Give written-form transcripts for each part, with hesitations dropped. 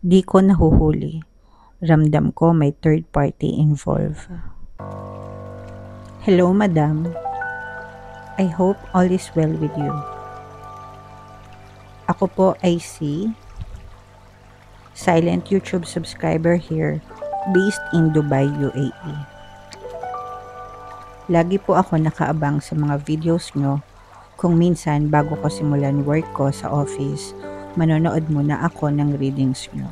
Di ko nahuhuli. Ramdam ko may third party involved. Hello, madam. I hope all is well with you. Ako po ay si silent YouTube subscriber here based in Dubai, UAE. Lagi po ako nakaabang sa mga videos nyo. Kung minsan bago ko simulan work ko sa office, manonood muna ako ng readings nyo.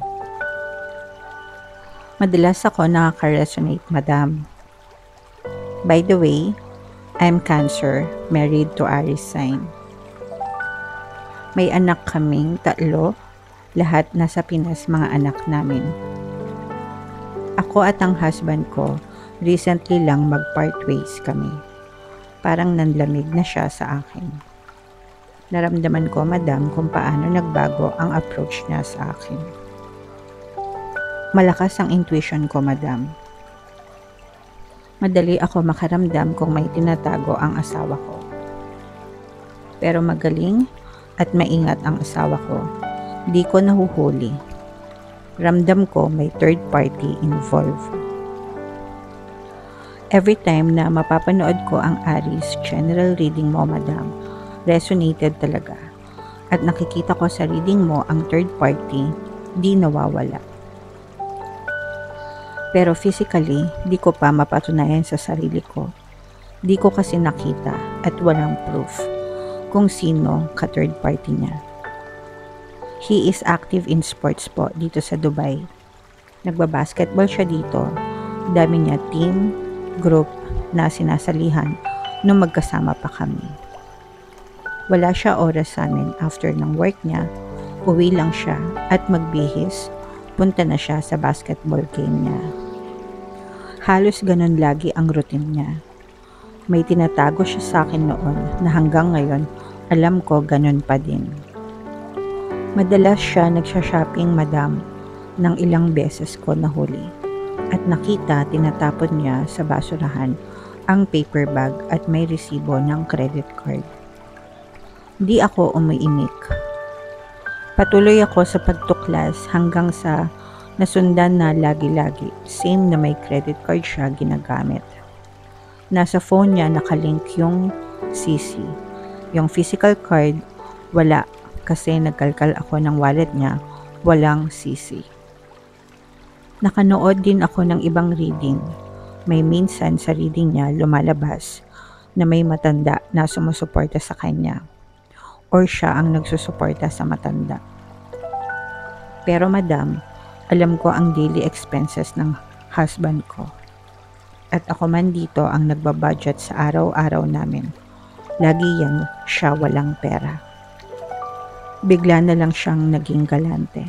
Madalas ako nakaka-resonate, madam. By the way, I'm Cancer, married to Aries sign. May anak kaming 3, lahat nasa Pinas mga anak namin. Ako at ang husband ko, recently lang mag-part ways kami. Parang nanlamig na siya sa akin. Naramdaman ko, madam, kung paano nagbago ang approach niya sa akin. Malakas ang intuition ko, madam. Madali ako makaramdam kung may tinatago ang asawa ko. Pero magaling at maingat ang asawa ko. Di ko nahuhuli. Ramdam ko may third party involved. Every time na mapapanood ko ang Aries general reading mo, madam, resonated talaga. At nakikita ko sa reading mo ang third party, di nawawala. Pero physically, di ko pa mapatunayan sa sarili ko. Di ko kasi nakita at walang proof kung sino ka-third party niya. He is active in sports po dito sa Dubai. Nagbabasketball siya dito. Dami niya team, group na sinasalihan nung magkasama pa kami. Wala siya oras sa amin after ng work niya. Uwi lang siya at magbihis. Punta na siya sa basketball game niya. Halos ganun lagi ang routine niya. May tinatago siya sa akin noon na hanggang ngayon alam ko ganun pa din. Madalas siya nagsha-shopping, madam, ng ilang beses ko nahuli. At nakita tinatapon niya sa basurahan ang paper bag at may resibo ng credit card. Di ako umiimik. Patuloy ako sa pagtuklas hanggang sa nasundan na lagi-lagi, same na may credit card siya ginagamit. Nasa phone niya nakalink yung CC. Yung physical card, wala kasi nagkalkal ako ng wallet niya, walang CC. Nakanood din ako ng ibang reading. May minsan sa reading niya lumalabas na may matanda na sumusuporta sa kanya or siya ang nagsusuporta sa matanda. Pero madam, alam ko ang daily expenses ng husband ko. At ako man dito ang nagbabudget sa araw-araw namin. Lagi yan siya walang pera. Bigla na lang siyang naging galante.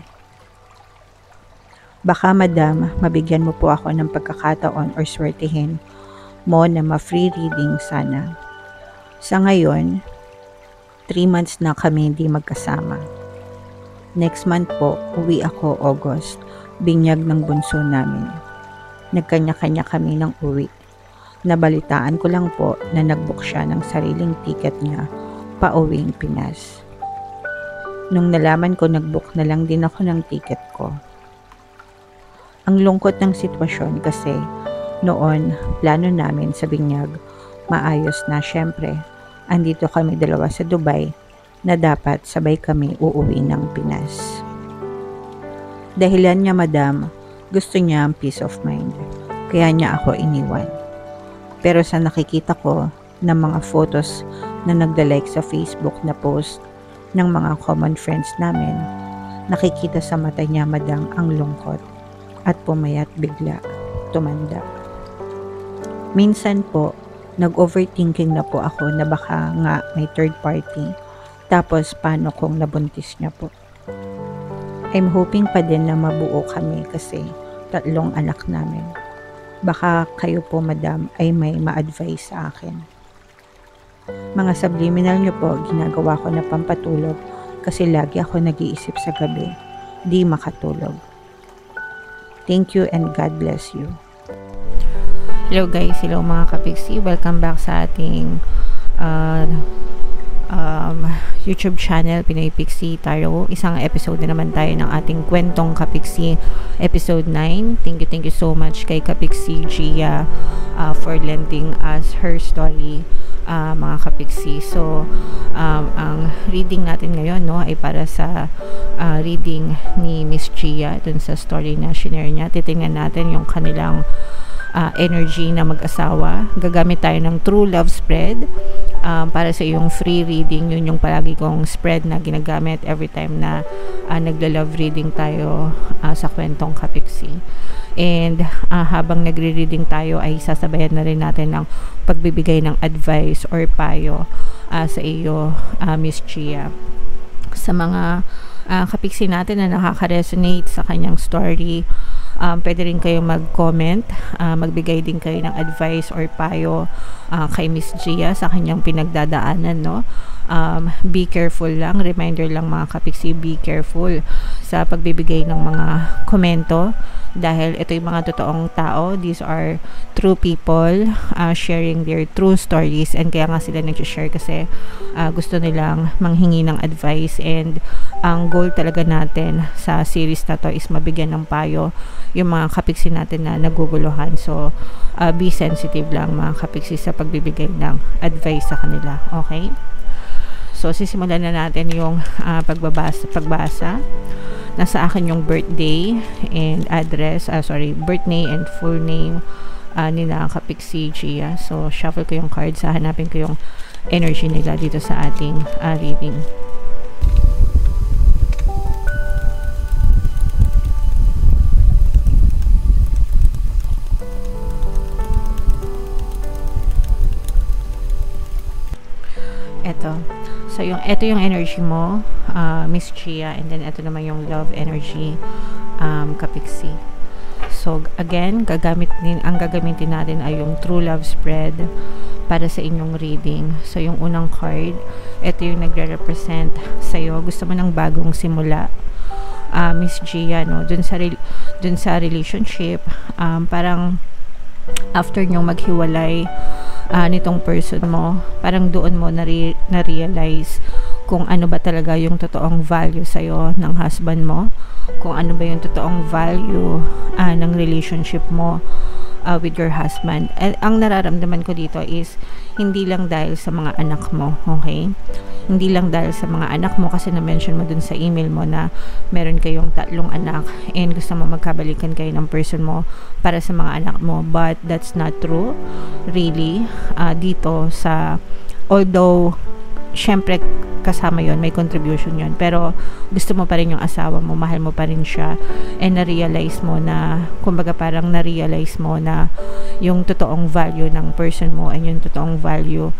Baka madam, mabigyan mo po ako ng pagkakataon or swertihin mo na ma-free reading sana. Sa ngayon, 3 months na kami hindi magkasama. Next month po, uwi ako August, binyag ng bunso namin. Nagkanya-kanya kami ng uwi. Nabalitaan ko lang po na nag-book siya ng sariling ticket niya pa-uwing Pinas. Nung nalaman ko, nag-book na lang din ako ng ticket ko. Ang lungkot ng sitwasyon kasi noon, plano namin sa binyag, maayos na syempre. Andito kami dalawa sa Dubai na dapat sabay kami uuwi ng Pinas. Dahilan niya, madam, gusto niya ang peace of mind. Kaya niya ako iniwan. Pero sa nakikita ko ng mga photos na nagda-like sa Facebook na post ng mga common friends namin, nakikita sa mata niya, madam, ang lungkot. At pumayat bigla, tumanda. Minsan po, nag-overthinking na po ako na baka nga may third party. Tapos paano kung nabuntis niya po? I'm hoping pa din na mabuo kami kasi 3 anak namin. Baka kayo po, madam, ay may ma-advise sa akin. Mga subliminal niyo po, ginagawa ko na pampatulog kasi lagi ako nag-iisip sa gabi. Di makatulog. Thank you and God bless you. Hello guys, hello mga kapiksi. Welcome back sa ating YouTube channel, Pinoy Pixie Tarot. Isang episode na naman tayo ng ating kwentong Kapixie, episode 9. Thank you so much kay Kapixie Gia for lending us her story, mga Kapixie. So, ang reading natin ngayon, no, ay para sa reading ni Miss Gia dun sa story na shinare niya. Titingnan natin yung kanilang energy na mag-asawa. Gagamit tayo ng True Love Spread para sa iyong free reading. Yun yung palagi kong spread na ginagamit every time na nagla-love reading tayo sa kwentong Kapixie. And habang nagre-reading tayo ay sasabayan na rin natin ng pagbibigay ng advice or payo sa iyo, Miss Gia. Sa mga Kapixie natin na nakaka-resonate sa kanyang story, pwede rin kayo mag-comment, magbigay din kayo ng advice or payo kay Miss Gia sa kanyang pinagdadaanan, no? Be careful lang, reminder lang mga Kapixie, be careful sa pagbibigay ng mga komento dahil ito yung mga totoong tao. These are true people sharing their true stories, and kaya nga sila nag-share kasi gusto nilang manghingi ng advice, and ang goal talaga natin sa series na to is mabigyan ng payo yung mga Kapixie natin na naguguluhan. So be sensitive lang mga Kapixie sa pagbibigay ng advice sa kanila. Okay? So sisimulan na natin yung pagbasa. Nasa akin yung birthday and address, birthday and full name nila Kapixie Gia. So shuffle ko yung cards, hanapin ko yung energy nila dito sa ating reading. So ito yung energy mo, Miss Gia, and then ito naman yung love energy, Kapixie. So again, ang gagamitin natin ay yung True Love Spread para sa inyong reading. So yung unang card, ito yung nagre-represent sa'yo. Gusto mo ng bagong simula, Miss Gia, no? Dun sa relationship, parang after nyo maghiwalay nitong person mo, parang doon mo na-realize kung ano ba talaga yung totoong value sa'yo ng husband mo, kung ano ba yung totoong value ng relationship mo with your husband. Ang nararamdaman ko dito is hindi lang dahil sa mga anak mo, okay? Hindi lang dahil sa mga anak mo, kasi na-mention mo dun sa email mo na meron kayong 3 anak and gusto mo magkabalikan kayo ng person mo para sa mga anak mo, but that's not true really. Dito sa, although syempre kasama yon, may contribution yon, pero gusto mo pa rin yung asawa mo, mahal mo pa rin siya, and na-realize mo na, kumbaga parang na-realize mo na yung totoong value ng person mo and yung totoong value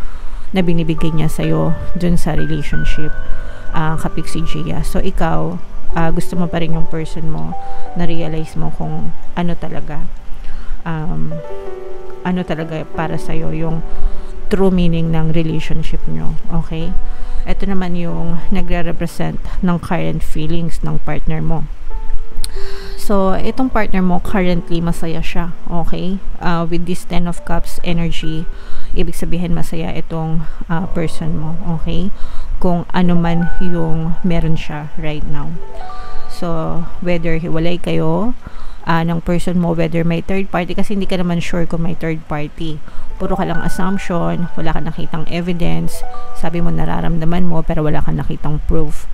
na binibigay niya sa'yo dun sa relationship, Kapixie Gia. So ikaw, gusto mo pa rin yung person mo, na-realize mo kung ano talaga para sa'yo yung true meaning ng relationship nyo, okay? Ito naman yung nagre-represent ng current feelings ng partner mo. So, itong partner mo, currently, masaya siya, okay? With this 10 of Cups energy, ibig sabihin masaya itong person mo, okay? Kung ano man yung meron siya right now. So, whether hiwalay kayo ng person mo, whether may third party, kasi hindi ka naman sure kung may third party. Puro ka lang assumption, wala ka nakitang evidence, sabi mo nararamdaman mo, pero wala ka nakitang proof.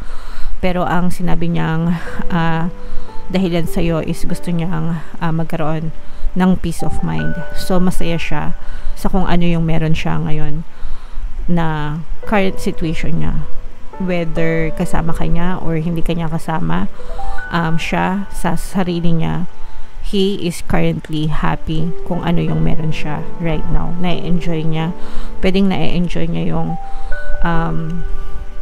Pero ang sinabi niyang dahilan sa'yo is gusto niyang magkaroon ng peace of mind. So, masaya siya sa kung ano yung meron siya ngayon na current situation niya. Whether kasama ka niya or hindi ka niya kasama, siya sa sarili niya, he is currently happy kung ano yung meron siya right now. Na-enjoy niya. Pwedeng na-enjoy niya yung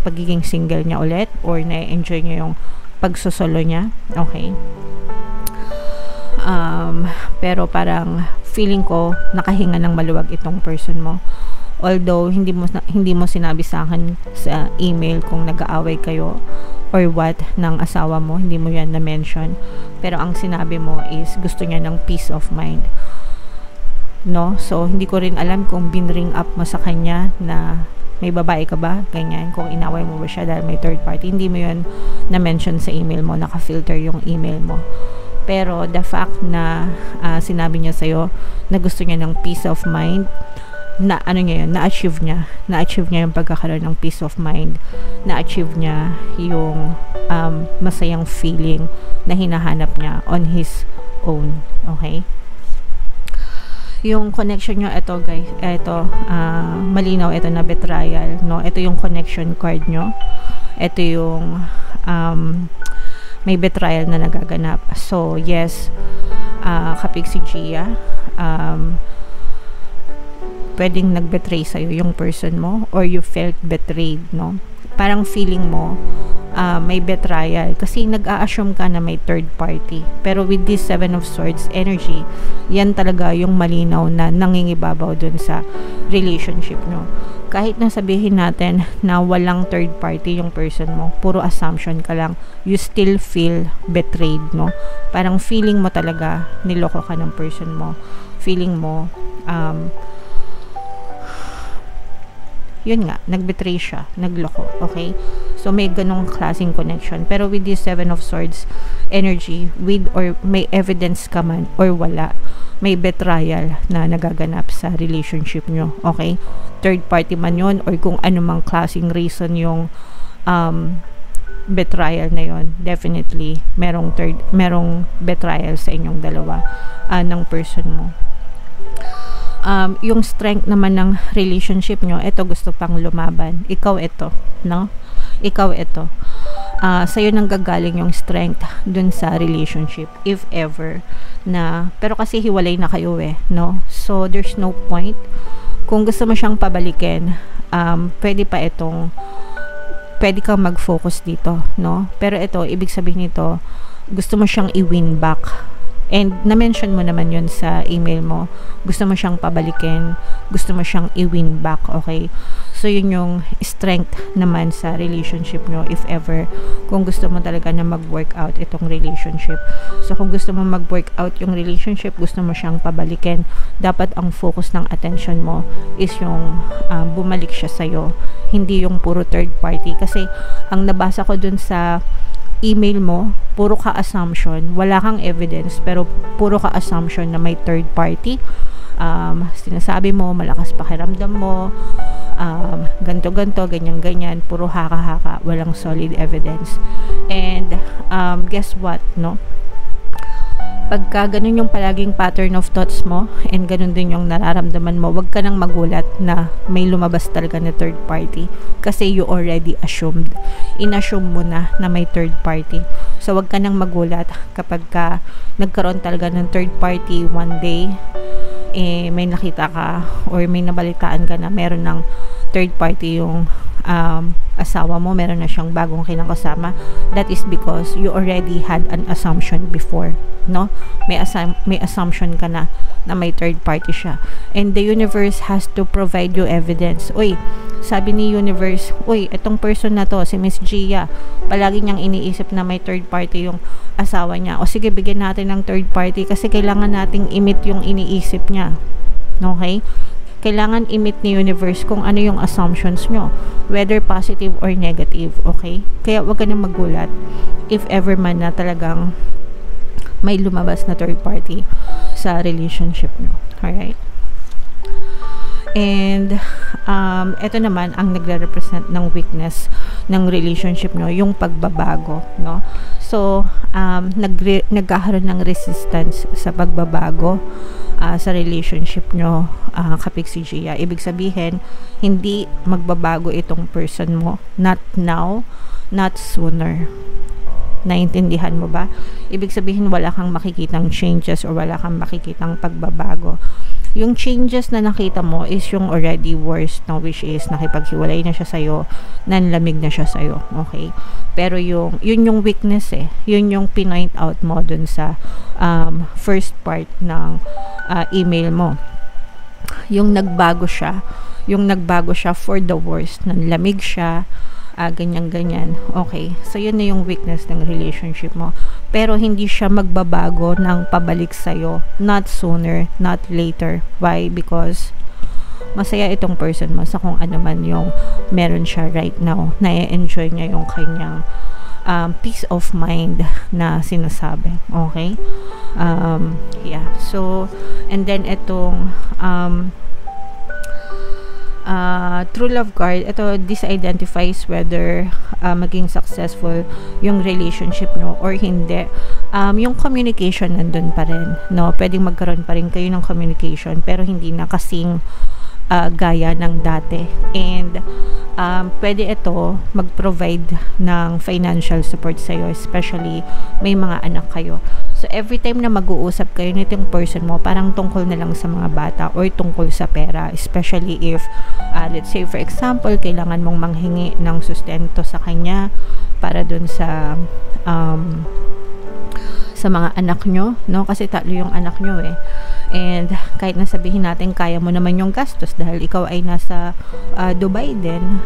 pagiging single niya ulit, or na-enjoy niya yung pagsosolo niya. Okay? Pero parang feeling ko nakahinga ng maluwag itong person mo. Although hindi mo sinabi sa akin sa email kung nag-aaway kayo or what ng asawa mo, hindi mo yan na-mention. Pero ang sinabi mo is gusto niya ng peace of mind. No? So, hindi ko rin alam kung binring up mo sa kanya na may babae ka ba, ganyan, kung inaway mo ba siya dahil may third party. Hindi mo yun na-mention sa email mo, naka-filter yung email mo. Pero the fact na sinabi niya sa'yo na gusto niya ng peace of mind, na ano niya yun, na-achieve niya yung pagkakaroon ng peace of mind, na-achieve niya yung masayang feeling na hinahanap niya on his own. Okay? Yung connection nyo, ito guys, ito, malinaw, ito na betrayal, no? Ito yung connection card nyo. Ito yung may betrayal na nagaganap. So, yes, kapig si Gia, pwedeng nag-betray sa'yo yung person mo, or you felt betrayed, no? Parang feeling mo, may betrayal kasi nag-a-assume ka na may third party. Pero with this 7 of Swords energy, yan talaga yung malinaw na nangingibabaw dun sa relationship nyo. Kahit na sabihin natin na walang third party yung person mo, puro assumption ka lang, you still feel betrayed, no? Parang feeling mo talaga niloko ka ng person mo. Feeling mo yun nga, nagbetray siya, nagloko, okay? So, may ganong klaseng connection. Pero with this 7 of Swords energy, with or may evidence ka man or wala, may betrayal na nagaganap sa relationship nyo, okay? Third party man yun, or kung anumang klaseng reason yung betrayal na yon, definitely merong betrayal sa inyong dalawa ng person mo. Yung strength naman ng relationship nyo, ito gusto pang lumaban. Ikaw ito, no? Ikaw ito. Sa'yo nang gagaling yung strength dun sa relationship, if ever na, pero kasi hiwalay na kayo no? So, there's no point. Kung gusto mo siyang pabalikin, pwede kang mag-focus dito, no? Pero ito, ibig sabihin nito, gusto mo siyang i-win back. And na-mention mo naman yun sa email mo. Gusto mo siyang pabalikin. Gusto mo siyang i-win back, okay? So, yun yung strength naman sa relationship nyo, if ever. Kung gusto mo talaga na mag-work out itong relationship. So, kung gusto mo mag-work out yung relationship, gusto mo siyang pabalikin, dapat ang focus ng attention mo is yung bumalik siya sa'yo. Hindi yung puro third party. Kasi, ang nabasa ko dun sa email mo, puro ka assumption, wala kang evidence, pero puro ka assumption na may third party. Sinasabi mo, malakas pakiramdam mo, ganto, ganyan, puro haka-haka, walang solid evidence. And guess what, no? Pagka ganun yung palaging pattern of thoughts mo, and ganun din yung nararamdaman mo, wag ka nang magulat na may lumabas talaga na third party. Kasi you already assumed. In-assume mo na may third party. So, wag ka nang magulat kapag ka nagkaroon talaga ng third party one day, may nakita ka or may nabalitaan ka na meron ng third party yung asawa mo, meron na siyang bagong kinakasama. That is because you already had an assumption before, no? May assumption ka na may third party siya. And the universe has to provide you evidence. Uy, sabi ni universe, uy, itong person na to, si Miss Gia, palagi niyang iniisip na may third party yung asawa niya. O sige, bigyan natin ng third party kasi kailangan nating imit yung iniisip niya. Okay? Kailangan imit ni universe kung ano yung assumptions nyo, whether positive or negative, okay? Kaya wag ka na magulat if ever man na talagang may lumabas na third party sa relationship nyo. Alright? And ito naman ang nagre-represent ng weakness ng relationship nyo, yung pagbabago, no? So, nagkakaroon ng resistance sa pagbabago sa relationship nyo, kapig si Gia. Ibig sabihin, hindi magbabago itong person mo. Not now, not sooner. Naintindihan mo ba? Ibig sabihin, wala kang makikitang changes or wala kang makikitang pagbabago. Yung changes na nakita mo is yung already worst, no? Which is nakipaghiwalay na siya sa'yo, nanlamig na siya sa'yo, okay? Pero yun yung weakness yun yung pinoint out mo dun sa first part ng email mo. Yung nagbago siya for the worst, nanlamig siya, ganyan. Okay, so yun na yung weakness ng relationship mo. Pero hindi siya magbabago ng pabalik sa'yo. Not sooner, not later. Why? Because masaya itong person mo sa kung ano man yung meron siya right now. Na-enjoy niya yung kanyang peace of mind na sinasabi. Okay? Yeah. So, and then itong true love card, ito, this identifies whether maging successful yung relationship nyo or hindi. Yung communication nandun pa rin, no? Pwedeng magkaroon pa rin kayo ng communication, pero hindi na kasing gaya ng dati. And pwede ito mag-provide ng financial support sa'yo, especially may mga anak kayo. So, every time na mag-uusap kayo nitong person mo, parang tungkol na lang sa mga bata or tungkol sa pera. Especially if, let's say, for example, kailangan mong manghingi ng sustento sa kanya para dun sa mga anak nyo, no? Kasi 3 yung anak nyo eh. And kahit na sabihin natin kaya mo naman yung gastos dahil ikaw ay nasa Dubai din,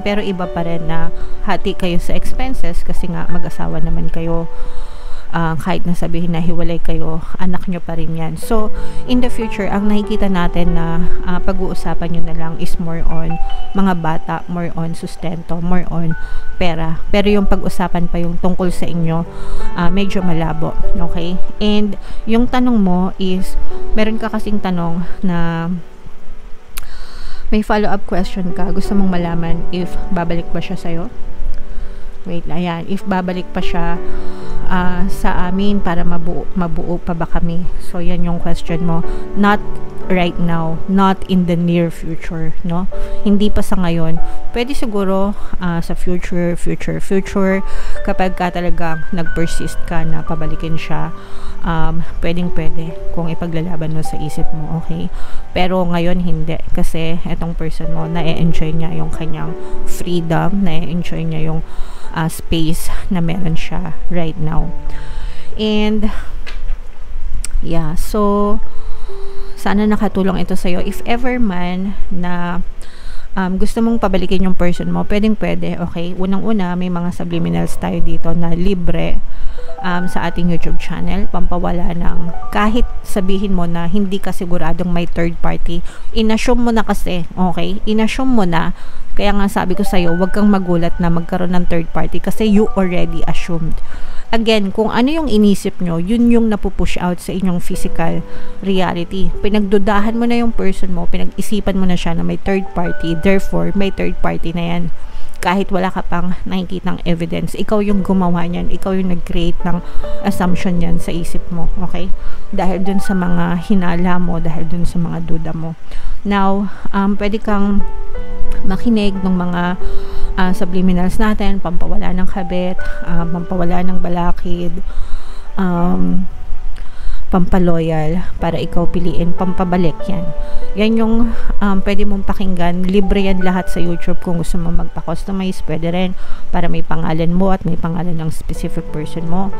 pero iba pa rin na hati kayo sa expenses kasi nga mag-asawa naman kayo. Kahit na sabihin na hiwalay kayo, anak nyo pa rin yan. So, in the future, ang nakikita natin na pag-uusapan nyo na lang is more on mga bata, more on sustento, more on pera. Pero yung pag-usapan pa yung tungkol sa inyo, medyo malabo. Okay? And yung tanong mo is, meron ka kasing tanong na may follow-up question ka. Gusto mong malaman if babalik ba siya sa'yo? Wait, ayan. If babalik pa siya sa amin para mabuo pa ba kami? So, yan yung question mo. Not right now. Not in the near future, no? Hindi pa sa ngayon. Pwede siguro sa future, kapag ka talagang nag-persist ka na pabalikin siya, pwede kung ipaglalaban mo sa isip mo, okay? Pero ngayon hindi, kasi etong person mo, na-enjoy niya yung kanyang freedom, na-enjoy niya yung space na meron siya right now. And yeah, so sana nakatulong ito sa'yo. If ever man na gusto mong pabalikin yung person mo, pwede, okay? Unang-una, may mga subliminals tayo dito na libre sa ating YouTube channel, pampawala ng kahit sabihin mo na hindi ka siguradong may third party, inassume mo na kasi, okay? Inassume mo na. Kaya nga sabi ko sa'yo, huwag kang magulat na magkaroon ng third party kasi you already assumed. Again, kung ano yung inisip nyo, yun yung napupush out sa inyong physical reality. Pinagdudahan mo na yung person mo, pinag-isipan mo na siya na may third party, therefore, may third party na yan. Kahit wala ka pang nakikitang evidence, ikaw yung gumawa niyan, ikaw yung nag-create ng assumption yan sa isip mo, okay? Dahil dun sa mga hinala mo, dahil dun sa mga duda mo. Now, pwede kang makinig ng mga subliminals natin, pampawala ng kabit, pampawala ng balakid, pampaloyal, para ikaw piliin, pampabalik yan. Yan yung pwede mong pakinggan. Libre yan lahat sa YouTube. Kung gusto mo magpa-customize, pwede rin, para may pangalan mo at may pangalan ng specific person mo.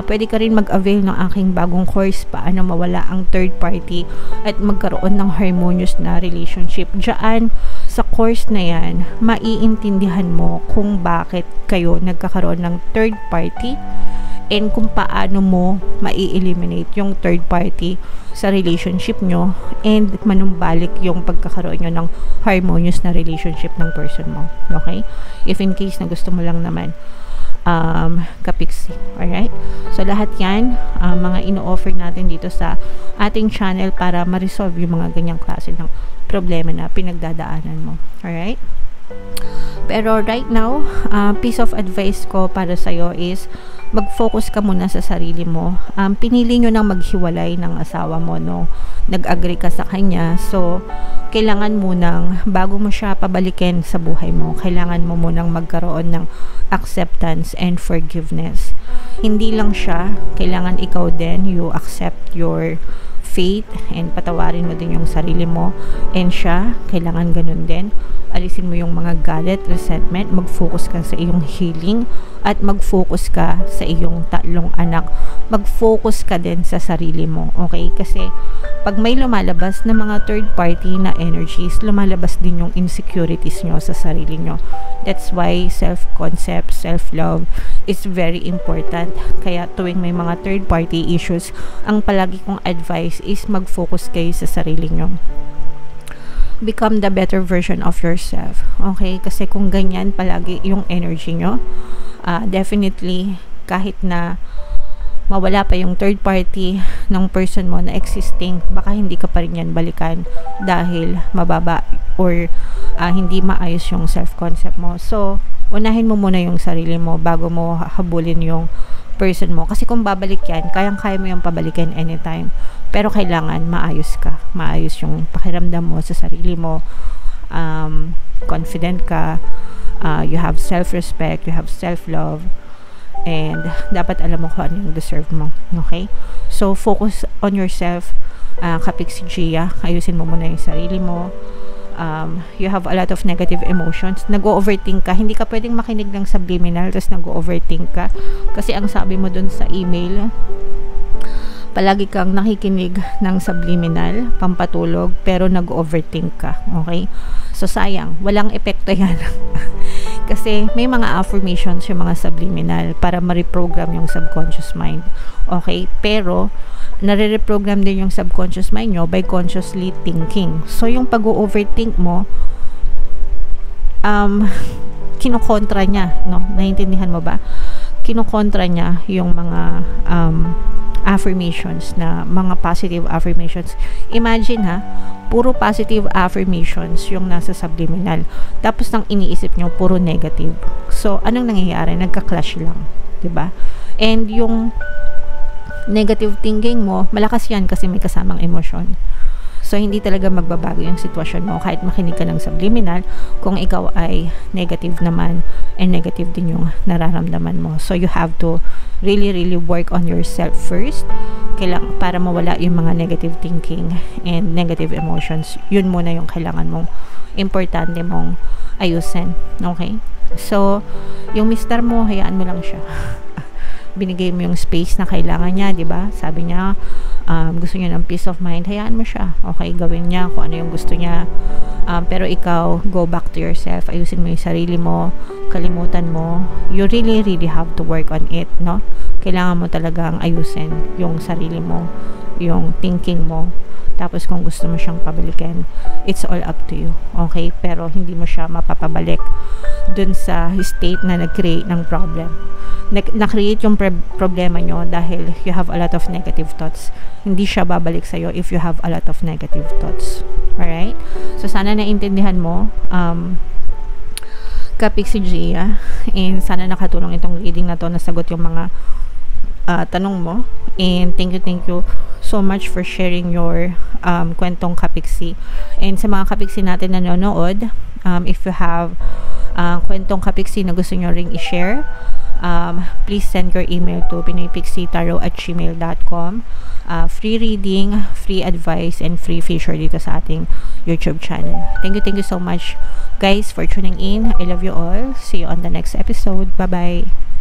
Pwede ka rin mag-avail ng aking bagong course, paano mawala ang third party at magkaroon ng harmonious na relationship. Diyan, sa course na yan, maiintindihan mo kung bakit kayo nagkakaroon ng third party and kung paano mo mai-eliminate yung third party sa relationship nyo and manumbalik yung pagkakaroon nyo ng harmonious na relationship ng person mo. Okay? If in case na gusto mo lang naman kapiksi. Alright? So, lahat yan, mga ino-offer natin dito sa ating channel para ma-resolve yung mga ganyang klase ng problema na pinagdadaanan mo. Alright? Pero right now, piece of advice ko para sa'yo is mag-focus ka muna sa sarili mo. Pinili nyo nang maghiwalay ng asawa mo, no? Nag-agree ka sa kanya. So, kailangan munang, bago mo siya pabalikin sa buhay mo, kailangan mo munang magkaroon ng acceptance and forgiveness. Hindi lang siya, kailangan ikaw din, you accept your fate and patawarin mo din yung sarili mo. And siya, kailangan ganun din. Alisin mo yung mga galit, resentment, mag-focus ka sa iyong healing at mag-focus ka sa iyong 3 anak. Mag-focus ka din sa sarili mo, okay? Kasi pag may lumalabas na mga third party na energies, lumalabas din yung insecurities nyo sa sarili nyo. That's why self-concept, self-love is very important. Kaya tuwing may mga third party issues, ang palagi kong advice is mag-focus kayo sa sarili nyo. become the better version of yourself. Okay? Kasi kung ganyan palagi yung energy nyo, definitely, kahit na mawala pa yung third party ng person mo na existing, baka hindi ka pa rin yan balikan dahil mababa or hindi maayos yung self-concept mo. So, unahin mo muna yung sarili mo bago mo habulin yung person mo. Kasi kung babalik yan, kayang-kaya mo yung pabalikin anytime. Pero kailangan maayos ka. Maayos yung pakiramdam mo sa sarili mo. Confident ka. You have self-respect. You have self-love. And dapat alam mo kung ano yung deserve mo. Okay? So, focus on yourself. Kapiksi Gia, ayusin mo muna yung sarili mo. You have a lot of negative emotions. Nag-overthink ka. Hindi ka pwedeng makinig ng subliminal tapos nag-overthink ka. Kasi ang sabi mo dun sa email, palagi kang nakikinig ng subliminal, pampatulog, pero nag-overthink ka. Okay? So, sayang. Walang epekto yan. Kasi may mga affirmations yung mga subliminal para ma-reprogram yung subconscious mind. Okay? Pero, nare-reprogram din yung subconscious mind nyo by consciously thinking. So, yung pag-overthink mo, kinokontra niya, no? Naiintindihan mo ba? Kinokontra niya yung mga affirmations na mga positive affirmations. Imagine ha, puro positive affirmations yung nasa subliminal. Tapos nang iniisip nyo, puro negative. So, anong nangyayari? Nagka-clash lang. 'Di ba? And yung negative thinking mo, malakas yan kasi may kasamang emosyon. So, hindi talaga magbabago yung sitwasyon mo kahit makinig ka ng subliminal kung ikaw ay negative naman and negative din yung nararamdaman mo. So, you have to really, really work on yourself first para mawala yung mga negative thinking and negative emotions. Yun muna yung kailangan mong importante mong ayusin. Okay? So, yung mister mo, hayaan mo lang siya. Binigay mo yung space na kailangan niya, di ba? Sabi niya, gusto niya ng peace of mind, hayaan mo siya. Okay, gawin niya kung ano yung gusto niya. Pero ikaw, go back to yourself. Ayusin mo yung sarili mo. Kalimutan mo. You really, really have to work on it, no? Kailangan mo talagang ayusin yung sarili mo, yung thinking mo. Tapos kung gusto mo siyang pabalikin, it's all up to you. Okay? Pero hindi mo siya mapapabalik dun sa state na nag-create ng problem. Na-create yung problema nyo dahil you have a lot of negative thoughts. Hindi siya babalik sa'yo if you have a lot of negative thoughts. Alright? So, sana naintindihan mo, Kapiksi Gia, and sana nakatulong itong reading na to, nasagot yung mga tanong mo. And thank you so much for sharing your kwentong Kapiksi. And sa mga Kapiksi natin na nanonood, if you have kwentong Kapiksi na gusto nyo ring i-share, please send your email to pinoypixitarot@gmail.com. Free reading, free advice, and free feature dito sa ating YouTube channel. Thank you so much guys for tuning in. I love you all. See you on the next episode. Bye-bye.